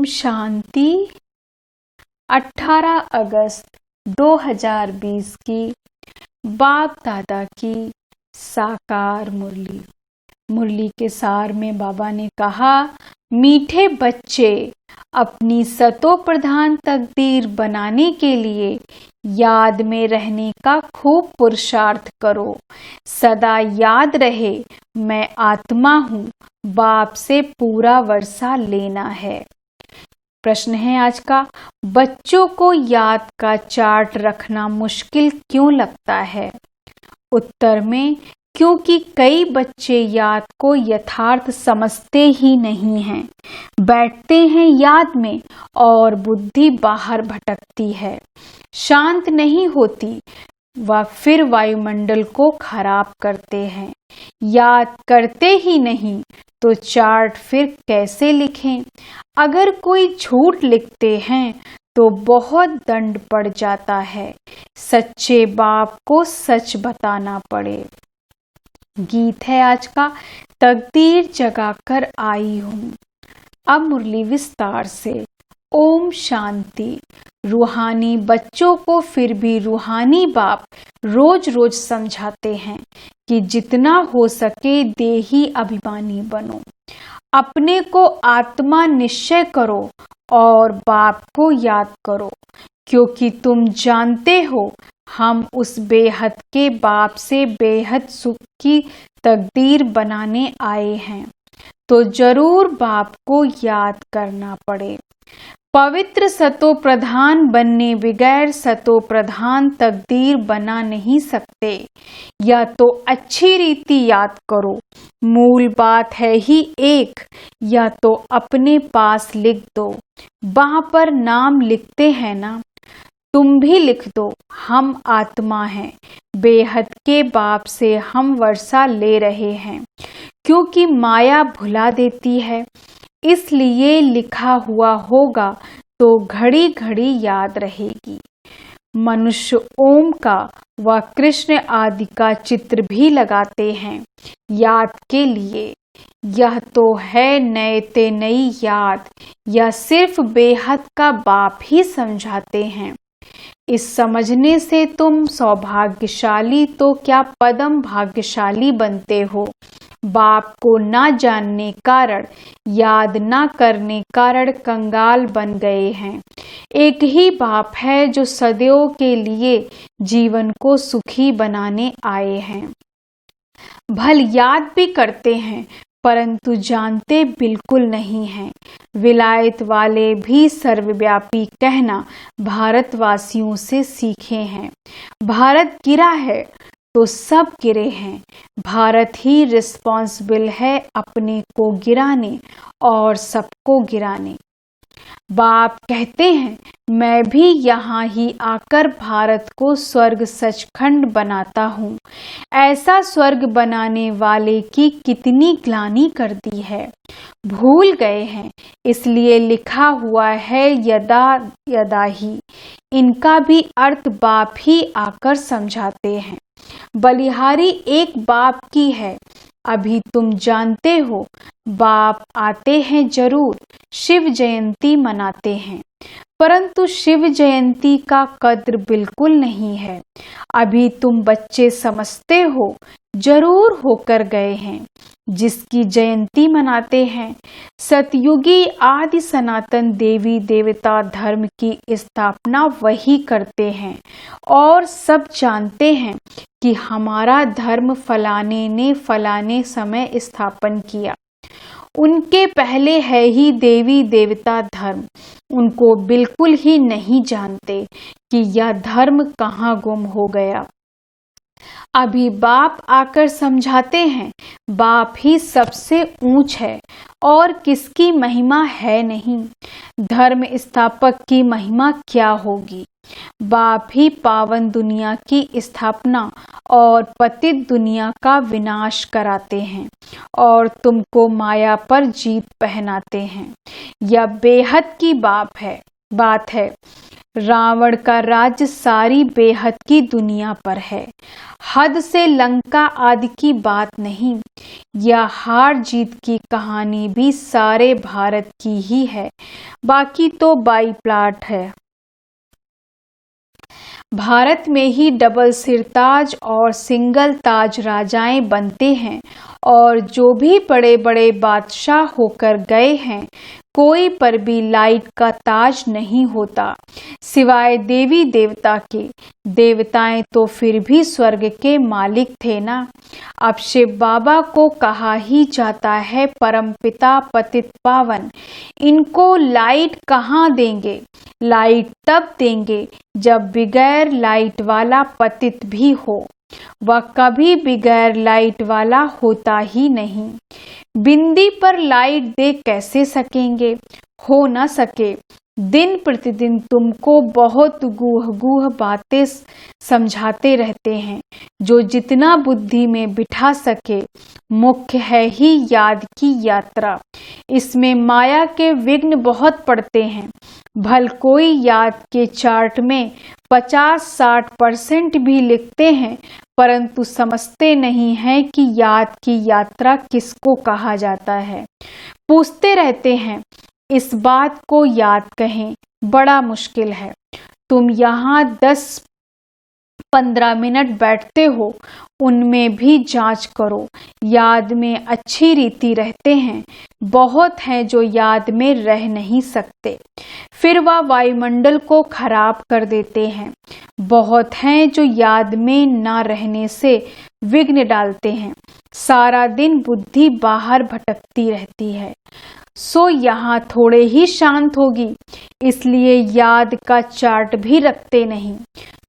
ओम शांति। 18 अगस्त 2020 की बाप दादा की साकार मुरली के सार में बाबा ने कहा, मीठे बच्चे, अपनी सतो प्रधान तकदीर बनाने के लिए याद में रहने का खूब पुरुषार्थ करो। सदा याद रहे, मैं आत्मा हूँ, बाप से पूरा वर्षा लेना है। प्रश्न है आज का, बच्चों को याद का चार्ट रखना मुश्किल क्यों लगता है? उत्तर में, क्योंकि कई बच्चे याद को यथार्थ समझते ही नहीं हैं। बैठते हैं याद में और बुद्धि बाहर भटकती है, शांत नहीं होती व फिर वायुमंडल को खराब करते हैं। याद करते ही नहीं तो चार्ट फिर कैसे लिखें? अगर कोई झूठ लिखते हैं तो बहुत दंड पड़ जाता है। सच्चे बाप को सच बताना पड़े। गीत है आज का, तकदीर जगाकर आई हूँ। अब मुरली विस्तार से। ओम शांति। रूहानी बच्चों को फिर भी रूहानी बाप रोज रोज समझाते हैं कि जितना हो सके देही अभिमानी बनो, अपने को आत्मा निश्चय करो और बाप को याद करो, क्योंकि तुम जानते हो हम उस बेहद के बाप से बेहद सुख की तकदीर बनाने आए हैं, तो जरूर बाप को याद करना पड़े। पवित्र सतो प्रधान बनने बगैर सतो प्रधान तकदीर बना नहीं सकते। या तो अच्छी रीति याद करो, मूल बात है ही एक, या तो अपने पास लिख दो। वहां पर नाम लिखते हैं ना, तुम भी लिख दो, हम आत्मा हैं, बेहद के बाप से हम वर्षा ले रहे हैं। क्योंकि माया भुला देती है, इसलिए लिखा हुआ होगा तो घड़ी घड़ी याद रहेगी। मनुष्य ओम का व कृष्ण आदि का चित्र भी लगाते हैं याद के लिए। यह तो है नए ते नई याद, या सिर्फ बेहद का बाप ही समझाते हैं। इस समझने से तुम सौभाग्यशाली तो क्या पदम भाग्यशाली बनते हो। बाप को ना जानने कारण, याद ना करने कारण कंगाल बन गए हैं। एक ही बाप है जो सदैव के लिए जीवन को सुखी बनाने आए हैं। भल याद भी करते हैं परंतु जानते बिल्कुल नहीं हैं। विलायत वाले भी सर्वव्यापी कहना भारतवासियों से सीखे हैं। भारत गिरा है तो सब गिरे हैं। भारत ही रिस्पॉन्सिबल है अपने को गिराने और सबको गिराने। बाप कहते हैं, मैं भी यहाँ ही आकर भारत को स्वर्ग सचखंड बनाता हूँ। ऐसा स्वर्ग बनाने वाले की कितनी ग्लानि कर दी है, भूल गए हैं। इसलिए लिखा हुआ है यदा यदा ही। इनका भी अर्थ बाप ही आकर समझाते हैं। बलिहारी एक बाप की है, अभी तुम जानते हो। बाप आते हैं जरूर, शिव जयंती मनाते हैं, परंतु शिव जयंती का कद्र बिल्कुल नहीं है। अभी तुम बच्चे समझते हो, जरूर होकर गए हैं। जिसकी जयंती मनाते हैं, सतयुगी आदि सनातन देवी देवता धर्म की स्थापना वही करते हैं। और सब जानते हैं कि हमारा धर्म फलाने ने फलाने समय स्थापन किया। उनके पहले है ही देवी देवता धर्म। उनको बिल्कुल ही नहीं जानते कि यह धर्म कहाँ गुम हो गया। अभी बाप आकर समझाते हैं, बाप ही सबसे ऊंच है और किसकी महिमा है नहीं। धर्म स्थापक की महिमा क्या होगी। बाप ही पावन दुनिया की स्थापना और पतित दुनिया का विनाश कराते हैं और तुमको माया पर जीत पहनाते हैं। यह बेहद की बात है। रावण का राज्य सारी बेहद की दुनिया पर है। हद से लंका आदि की बात नहीं, यह हार जीत की कहानी भी सारे भारत की ही है, बाकी तो बाई प्लाट है। भारत में ही डबल सिरताज और सिंगल ताज राजाएं बनते हैं, और जो भी बड़े बड़े बादशाह होकर गए हैं, कोई पर भी लाइट का ताज नहीं होता सिवाय देवी देवता के। देवताएं तो फिर भी स्वर्ग के मालिक थे ना। अब शिव बाबा को कहा ही जाता है परमपिता पतित पावन। इनको लाइट कहाँ देंगे? लाइट तब देंगे जब बगैर लाइट वाला पतित भी हो। वह कभी बगैर लाइट वाला होता ही नहीं। बिंदी पर लाइट दे कैसे सकेंगे? हो न सके। दिन प्रतिदिन तुमको बहुत गूढ़ गूढ़ बातें समझाते रहते हैं, जो जितना बुद्धि में बिठा सके। मुख्य है ही याद की यात्रा। इसमें माया के विघ्न बहुत पड़ते हैं। भल कोई याद के चार्ट में 50-60% भी लिखते हैं, परंतु समझते नहीं हैं कि याद की यात्रा किसको कहा जाता है। पूछते रहते हैं, इस बात को याद कहें, बड़ा मुश्किल है। तुम यहाँ 10-15 मिनट बैठते हो, उनमें भी जांच करो। याद में अच्छी रीति रहते हैं, बहुत हैं जो याद में रह नहीं सकते, फिर वह वायुमंडल को खराब कर देते हैं। बहुत हैं जो याद में न रहने से विघ्न डालते हैं। सारा दिन बुद्धि बाहर भटकती रहती है, सो यहाँ थोड़े ही शांत होगी, इसलिए याद का चार्ट भी रखते नहीं।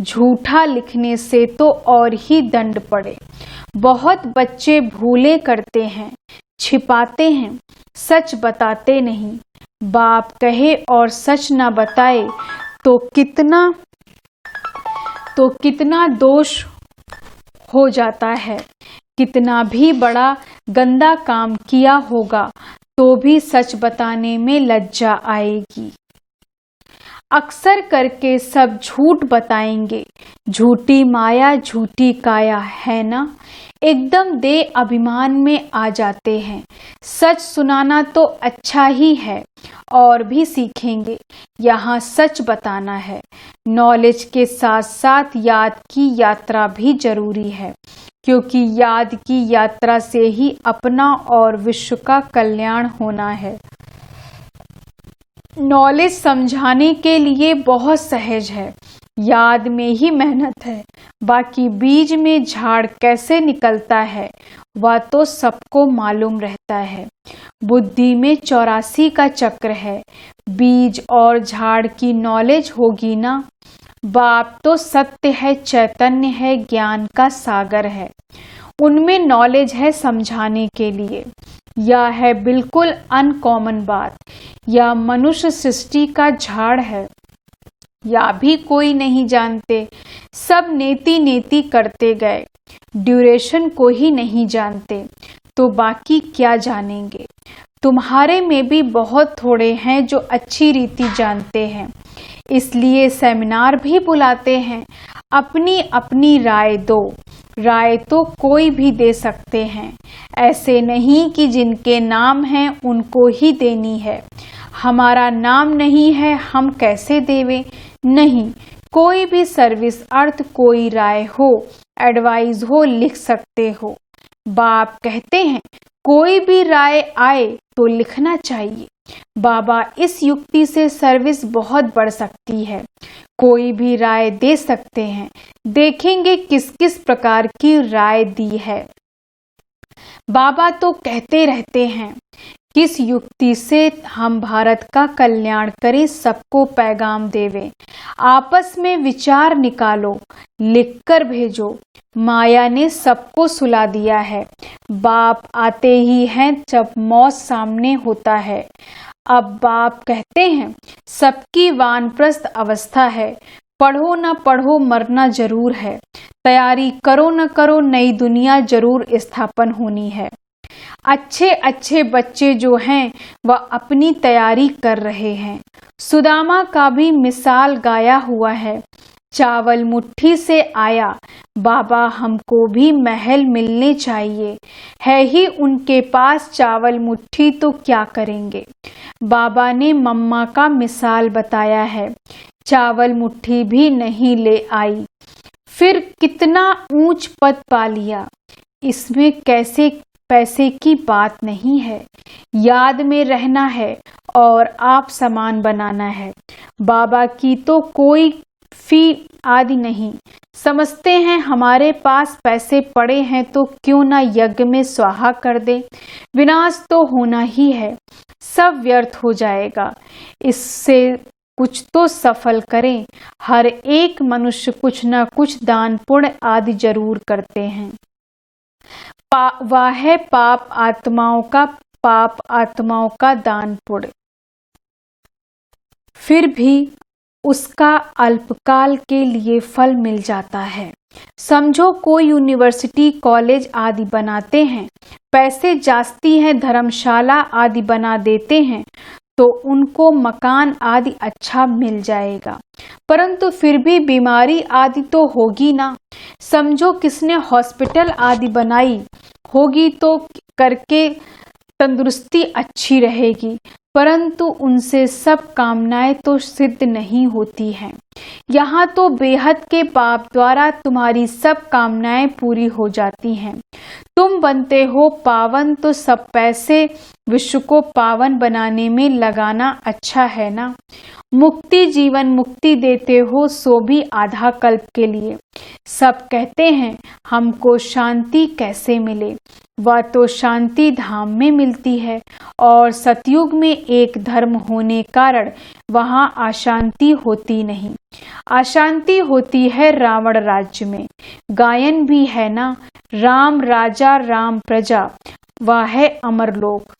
झूठा लिखने से तो और ही दंड पड़े। बहुत बच्चे भूले करते हैं, छिपाते हैं, सच बताते नहीं। बाप कहे और सच न बताए तो कितना दोष हो जाता है। कितना भी बड़ा गंदा काम किया होगा तो भी सच बताने में लज्जा आएगी। अक्सर करके सब झूठ बताएंगे। झूठी माया झूठी काया, है ना? एकदम दे अभिमान में आ जाते हैं। सच सुनाना तो अच्छा ही है, और भी सीखेंगे। यहाँ सच बताना है। नॉलेज के साथ साथ याद की यात्रा भी जरूरी है, क्योंकि याद की यात्रा से ही अपना और विश्व का कल्याण होना है। नॉलेज समझाने के लिए बहुत सहज है, याद में ही मेहनत है। बाकी बीज में झाड़ कैसे निकलता है वह तो सबको मालूम रहता है। बुद्धि में 84 का चक्र है। बीज और झाड़ की नॉलेज होगी ना। बाप तो सत्य है, चैतन्य है, ज्ञान का सागर है। उनमें नॉलेज है समझाने के लिए। यह है बिल्कुल अनकॉमन बात। यह मनुष्य सृष्टि का झाड़ है, या भी कोई नहीं जानते। सब नेति नेति करते गए, ड्यूरेशन को ही नहीं जानते, तो बाकी क्या जानेंगे। तुम्हारे में भी बहुत थोड़े हैं जो अच्छी रीति जानते हैं, इसलिए सेमिनार भी बुलाते हैं। अपनी अपनी राय दो। राय तो कोई भी दे सकते हैं, ऐसे नहीं कि जिनके नाम हैं उनको ही देनी है। हमारा नाम नहीं है, हम कैसे देवें? नहीं, कोई भी सर्विस अर्थ कोई राय हो, एडवाइस हो, लिख सकते हो। बाप कहते हैं कोई भी राय आए तो लिखना चाहिए। बाबा इस युक्ति से सर्विस बहुत बढ़ सकती है। कोई भी राय दे सकते हैं। देखेंगे किस किस प्रकार की राय दी है। बाबा तो कहते रहते हैं किस युक्ति से हम भारत का कल्याण करें, सबको पैगाम देवें। आपस में विचार निकालो, लिखकर भेजो। माया ने सबको सुला दिया है। बाप आते ही हैं जब मौत सामने होता है। अब बाप कहते हैं सबकी वानप्रस्थ अवस्था है। पढ़ो न पढ़ो मरना जरूर है। तैयारी करो न करो नई दुनिया जरूर स्थापन होनी है। अच्छे अच्छे बच्चे जो हैं वह अपनी तैयारी कर रहे हैं। सुदामा का भी मिसाल गाया हुआ है। चावल मुट्ठी से आया, बाबा हमको भी महल मिलने चाहिए। है ही उनके पास चावल मुट्ठी तो क्या करेंगे। बाबा ने मम्मा का मिसाल बताया है, चावल मुट्ठी भी नहीं ले आई, फिर कितना ऊंच पद पा लिया। इसमें कैसे पैसे की बात नहीं है, याद में रहना है और आप समान बनाना है। बाबा की तो कोई फी आदि नहीं। समझते हैं हमारे पास पैसे पड़े हैं तो क्यों ना यज्ञ में स्वाहा कर दे। विनाश तो होना ही है, सब व्यर्थ हो जाएगा। इससे कुछ तो सफल करें। हर एक मनुष्य कुछ न कुछ दान पुण्य आदि जरूर करते हैं। वह है पाप आत्माओं का दान पुण्य, फिर भी उसका अल्पकाल के लिए फल मिल जाता है। समझो कोई यूनिवर्सिटी कॉलेज आदि बनाते हैं, पैसे जास्ती हैं, धर्मशाला आदि बना देते हैं तो उनको मकान आदि अच्छा मिल जाएगा, परंतु फिर भी बीमारी आदि तो होगी ना। समझो किसने हॉस्पिटल आदि बनाई होगी तो करके तंदुरुस्ती अच्छी रहेगी, परंतु उनसे सब कामनाएं तो सिद्ध नहीं होती हैं। यहाँ तो बेहद के पाप द्वारा तुम्हारी सब कामनाएं पूरी हो जाती हैं। तुम बनते हो पावन तो सब पैसे विश्व को पावन बनाने में लगाना अच्छा है ना। मुक्ति जीवन मुक्ति देते हो सो भी आधा कल्प के लिए। सब कहते हैं हमको शांति कैसे मिले, वह तो शांति धाम में मिलती है और सतयुग में एक धर्म होने कारण वहाँ अशांति होती नहीं। अशांति होती है रावण राज्य में। गायन भी है ना, राम राजा राम प्रजा, वह है अमरलोक।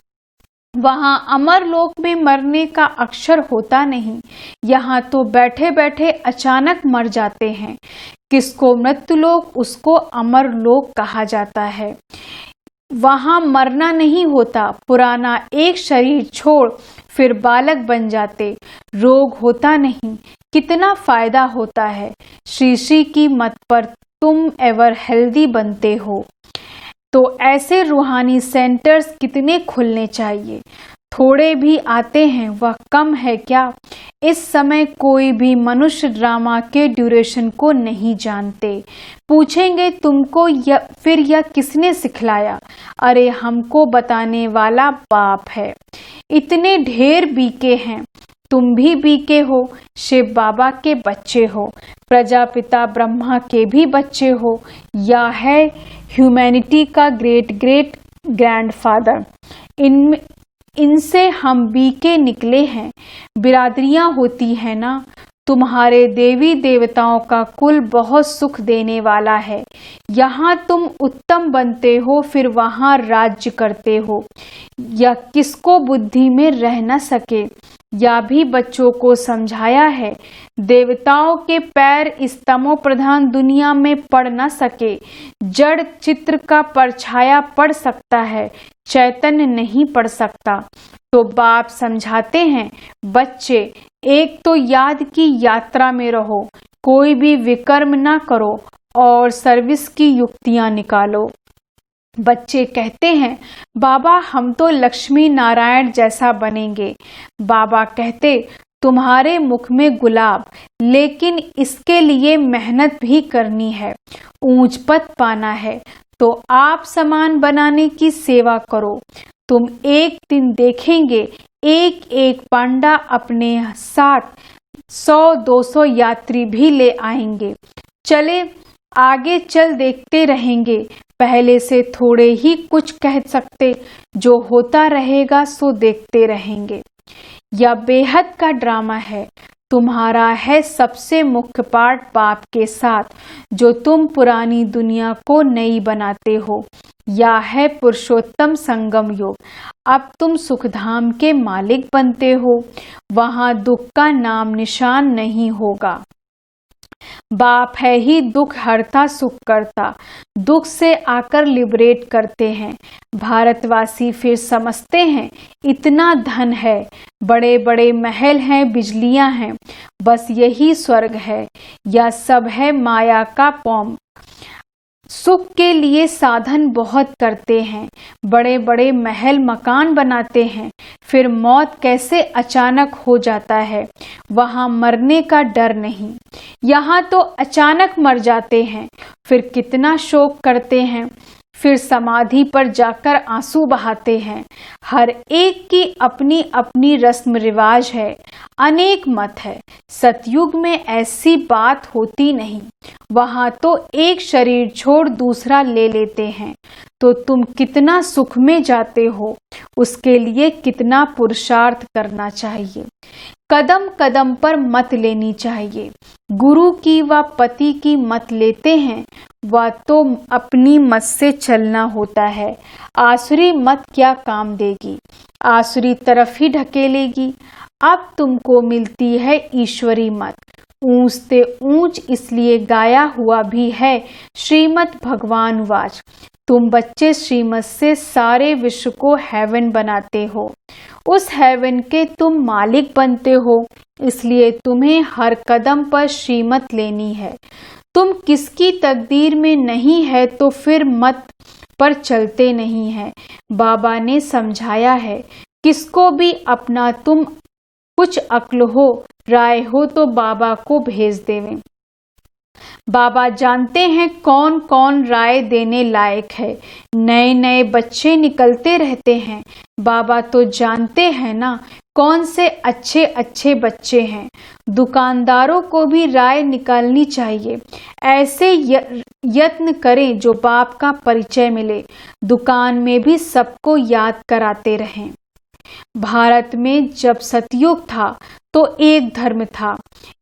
वहाँ अमरलोक में मरने का अक्षर होता नहीं। यहाँ तो बैठे बैठे अचानक मर जाते हैं। किसको मृत्युलोक उसको अमरलोक कहा जाता है। वहाँ मरना नहीं होता, पुराना एक शरीर छोड़ फिर बालक बन जाते, रोग होता नहीं, कितना फायदा होता है। श्री श्री की मत पर तुम एवर हेल्दी बनते हो। तो ऐसे रूहानी सेंटर्स कितने खुलने चाहिए। थोड़े भी आते हैं, वह कम है क्या। इस समय कोई भी मनुष्य ड्रामा के ड्यूरेशन को नहीं जानते। पूछेंगे तुमको फिर यह किसने सिखलाया। अरे हमको बताने वाला बाप है। इतने ढेर बीके हैं, तुम भी बीके हो। शिव बाबा के बच्चे हो, प्रजापिता ब्रह्मा के भी बच्चे हो, या है ह्यूमैनिटी का ग्रेट ग्रेट ग्रैंडफादर। इनसे हम बीके निकले हैं। बिरादरियां होती है ना। तुम्हारे देवी देवताओं का कुल बहुत सुख देने वाला है। यहाँ तुम उत्तम बनते हो, फिर वहाँ राज्य करते हो। या किसको बुद्धि में रह न सके, या भी बच्चों को समझाया है। देवताओं के पैर इस तमो प्रधान दुनिया में पड़ न सके। जड़ चित्र का परछाया पड़ सकता है, चैतन्य नहीं पड़ सकता। तो बाप समझाते हैं, बच्चे एक तो याद की यात्रा में रहो, कोई भी विकर्म ना करो और सर्विस की युक्तियां निकालो। बच्चे कहते हैं बाबा हम तो लक्ष्मी नारायण जैसा बनेंगे। बाबा कहते तुम्हारे मुख में गुलाब, लेकिन इसके लिए मेहनत भी करनी है, ऊंच पद पाना है। तो आप समान बनाने की सेवा करो। तुम एक दिन देखेंगे एक एक पांडा अपने साथ 100-200 यात्री भी ले आएंगे। चले आगे चल देखते रहेंगे। पहले से थोड़े ही कुछ कह सकते, जो होता रहेगा सो देखते रहेंगे। यह बेहद का ड्रामा है। तुम्हारा है सबसे मुख्य पार्ट बाप के साथ, जो तुम पुरानी दुनिया को नई बनाते हो। या है पुरुषोत्तम संगम योग। अब तुम सुखधाम के मालिक बनते हो। वहां दुख का नाम निशान नहीं होगा। बाप है ही दुख हरता सुख करता, दुख से आकर लिबरेट करते हैं। भारतवासी फिर समझते हैं इतना धन है, बड़े बड़े महल हैं, बिजलियां हैं, बस यही स्वर्ग है, या सब है माया का पौम। सुख के लिए साधन बहुत करते हैं, बड़े बड़े महल मकान बनाते हैं, फिर मौत कैसे अचानक हो जाता है, वहां मरने का डर नहीं। यहाँ तो अचानक मर जाते हैं, फिर कितना शोक करते हैं, फिर समाधि पर जाकर आंसू बहाते हैं। हर एक की अपनी अपनी रस्म रिवाज है, अनेक मत है। सतयुग में ऐसी बात होती नहीं, वहां तो एक शरीर छोड़ दूसरा ले लेते हैं। तो तुम कितना सुख में जाते हो, उसके लिए कितना पुरुषार्थ करना चाहिए। कदम कदम पर मत लेनी चाहिए। गुरु की व पति की मत लेते हैं, वह तो अपनी मत से चलना होता है। आसुरी मत क्या काम देगी, आसुरी तरफ ही ढकेलेगी। अब तुमको मिलती है ईश्वरी मत। ऊंचते ऊंच इसलिए गाया हुआ भी है श्रीमद् भगवान वाच, तुम बच्चे श्रीमत से सारे विश्व को हेवन बनाते हो, उस हेवन के तुम मालिक बनते हो। इसलिए तुम्हें हर कदम पर श्रीमत लेनी है। तुम किसकी तकदीर में नहीं है तो फिर मत पर चलते नहीं है। बाबा ने समझाया है, किसको भी अपना तुम कुछ अक्ल हो राय हो तो बाबा को भेज देवें। बाबा जानते हैं कौन कौन राय देने लायक है। नए नए बच्चे निकलते रहते हैं, बाबा तो जानते हैं ना कौन से अच्छे अच्छे बच्चे हैं। दुकानदारों को भी राय निकालनी चाहिए, ऐसे यत्न करें जो बाप का परिचय मिले। दुकान में भी सबको याद कराते रहें। भारत में जब सतयुग था तो एक धर्म था,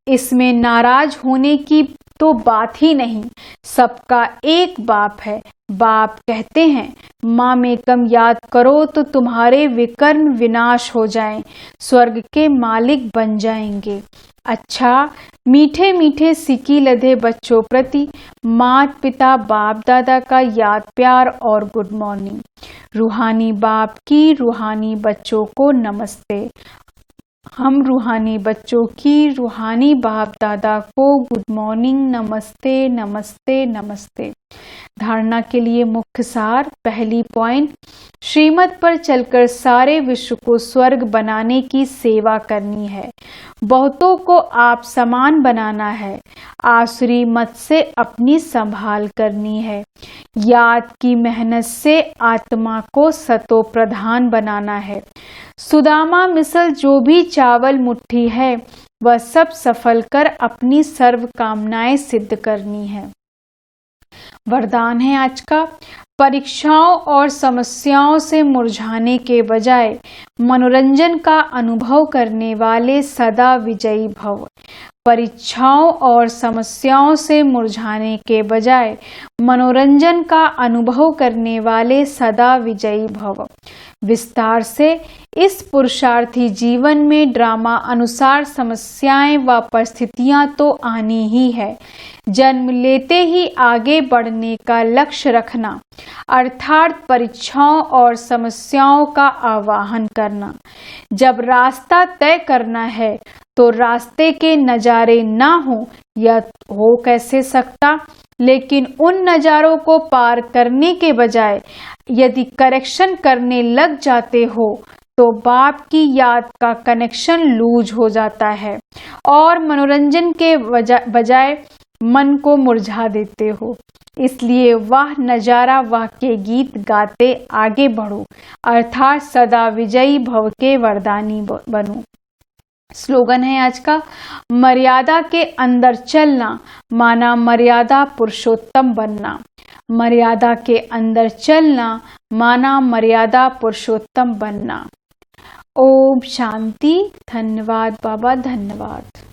इसमें नाराज होने की तो बात ही नहीं। सबका एक बाप है। बाप कहते हैं, माँ में कम याद करो तो तुम्हारे विकर्म विनाश हो जाएं, स्वर्ग के मालिक बन जाएंगे। अच्छा, मीठे मीठे सिकी लधे बच्चों प्रति माता पिता बाप दादा का याद प्यार और गुड मॉर्निंग। रूहानी बाप की रूहानी बच्चों को नमस्ते। हम रूहानी बच्चों की रूहानी बाप दादा को गुड मॉर्निंग, नमस्ते नमस्ते नमस्ते। धारणा के लिए मुख्य सार। पहली पॉइंट, श्रीमत पर चलकर सारे विश्व को स्वर्ग बनाने की सेवा करनी है। बहुतों को आप समान बनाना है। आसुरी मत से अपनी संभाल करनी है। याद की मेहनत से आत्मा को सतो प्रधान बनाना है। सुदामा मिसल जो भी चावल मुट्ठी है, वह सब सफल कर अपनी सर्व कामनाएं सिद्ध करनी है। वरदान है आज का, परीक्षाओं और समस्याओं से मुरझाने के बजाय मनोरंजन का अनुभव करने वाले सदा विजयी भव। परीक्षाओं और समस्याओं से मुरझाने के बजाय मनोरंजन का अनुभव करने वाले सदा विजयी भव। विस्तार से, इस पुरुषार्थी जीवन में ड्रामा अनुसार समस्याएं व परिस्थितियां तो आनी ही है। जन्म लेते ही आगे बढ़ने का लक्ष्य रखना, अर्थात परीक्षाओं और समस्याओं का आवाहन करना। जब रास्ता तय करना है तो रास्ते के नज़ारे ना हो, यह हो कैसे सकता। लेकिन उन नज़ारों को पार करने के बजाय यदि करेक्शन करने लग जाते हो तो बाप की याद का कनेक्शन लूज हो जाता है और मनोरंजन के बजाय मन को मुरझा देते हो। इसलिए वह नजारा, वह के गीत गाते आगे बढ़ो, अर्थात सदा विजयी भव के वरदानी बनो। स्लोगन है आज का, मर्यादा के अंदर चलना माना मर्यादा पुरुषोत्तम बनना। मर्यादा के अंदर चलना माना मर्यादा पुरुषोत्तम बनना। ओम शांति। धन्यवाद बाबा, धन्यवाद।